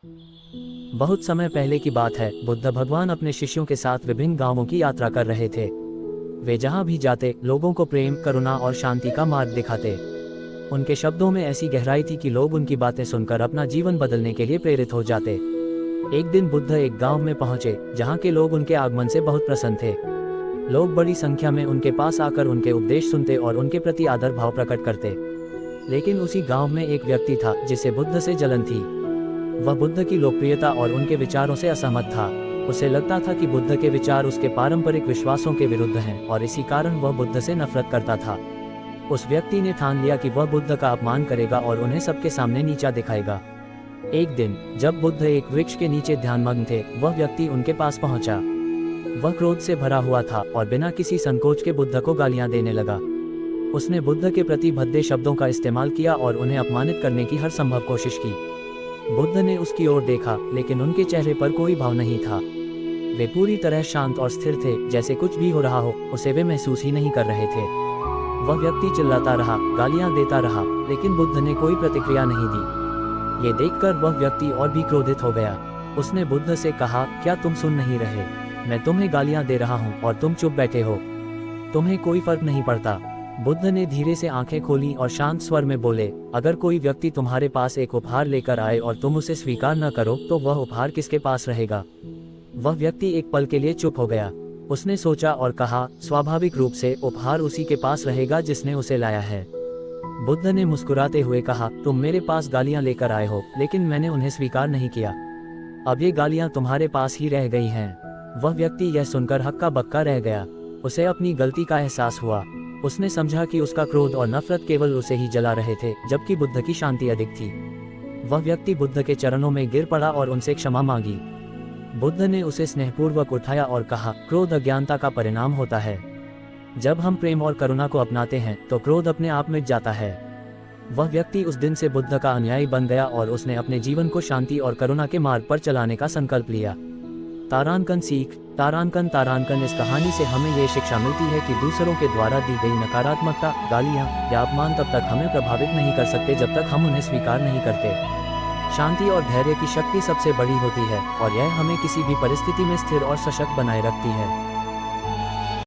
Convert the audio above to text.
बहुत समय पहले की बात है। बुद्ध भगवान अपने शिष्यों के साथ विभिन्न गांवों की यात्रा कर रहे थे। वे जहां भी जाते लोगों को प्रेम, करुणा और शांति का मार्ग दिखाते। उनके शब्दों में ऐसी गहराई थी कि लोग उनकी बातें सुनकर अपना जीवन बदलने के लिए प्रेरित हो जाते। एक दिन बुद्ध एक गांव में पहुंचे जहां के लोग उनके आगमन से बहुत प्रसन्न थे। लोग बड़ी संख्या में उनके पास आकर उनके उपदेश सुनते और उनके प्रति आदर भाव प्रकट करते। लेकिन उसी गांव में एक व्यक्ति था जिसे बुद्ध से जलन थी। वह बुद्ध की लोकप्रियता और उनके विचारों से असहमत था। उसे लगता था कि बुद्ध के विचार उसके पारंपरिक विश्वासों के विरुद्ध हैं और इसी कारण वह बुद्ध से नफरत करता था। उस व्यक्ति ने ठान लिया कि वह बुद्ध का अपमान करेगा और उन्हें सबके सामने नीचा दिखाएगा। एक दिन जब बुद्ध एक वृक्ष के नीचे ध्यानमग्न थे, वह व्यक्ति उनके पास पहुंचा। वह क्रोध से भरा हुआ था और बिना किसी संकोच के बुद्ध को गालियां देने लगा। उसने बुद्ध के प्रति भद्दे शब्दों का इस्तेमाल किया और उन्हें अपमानित करने की हर संभव कोशिश की। बुद्ध ने उसकी ओर देखा, लेकिन उनके चेहरे पर कोई भाव नहीं था। वे पूरी तरह शांत और स्थिर थे, जैसे कुछ भी हो रहा हो उसे वे महसूस ही नहीं कर रहे थे। वह व्यक्ति चिल्लाता रहा, गालियां देता रहा, लेकिन बुद्ध ने कोई प्रतिक्रिया नहीं दी। ये देखकर वह व्यक्ति और भी क्रोधित हो गया। उसने बुद्ध से कहा, क्या तुम सुन नहीं रहे? मैं तुम्हें गालियां दे रहा हूँ और तुम चुप बैठे हो। तुम्हें कोई फर्क नहीं पड़ता। बुद्ध ने धीरे से आंखें खोली और शांत स्वर में बोले, अगर कोई व्यक्ति तुम्हारे पास एक उपहार लेकर आए और तुम उसे स्वीकार न करो तो वह उपहार किसके पास रहेगा? वह व्यक्ति एक पल के लिए चुप हो गया। उसने सोचा और कहा, स्वाभाविक रूप से उपहार उसी के पास रहेगा जिसने उसे लाया है। बुद्ध ने मुस्कुराते हुए कहा, तुम मेरे पास गालियां लेकर आए हो, लेकिन मैंने उन्हें स्वीकार नहीं किया। अब ये गालियां तुम्हारे पास ही रह गई हैं। वह व्यक्ति यह सुनकर हक्का बक्का रह गया। उसे अपनी गलती का एहसास हुआ। उसने समझा कि उसका क्रोध और नफरत केवल उसे ही जला रहे थे, जबकि बुद्ध की शांति अधिक थी। वह व्यक्ति बुद्ध के चरणों में गिर पड़ा और उनसे क्षमा मांगी। बुद्ध ने उसे स्नेहपूर्वक उठाया और कहा, क्रोध अज्ञानता का परिणाम होता है। जब हम प्रेम और करुणा को अपनाते हैं तो क्रोध अपने आप मिट जाता है। वह व्यक्ति उस दिन से बुद्ध का अनुयायी बन गया और उसने अपने जीवन को शांति और करुणा के मार्ग पर चलाने का संकल्प लिया। तारांकन सीख। तारांकन इस कहानी से हमें यह शिक्षा मिलती है कि दूसरों के द्वारा दी गई नकारात्मकता, गालियां या अपमान तब तक हमें प्रभावित नहीं कर सकते जब तक हम उन्हें स्वीकार नहीं करते। शांति और धैर्य की शक्ति सबसे बड़ी होती है और यह हमें किसी भी परिस्थिति में स्थिर और सशक्त बनाए रखती है।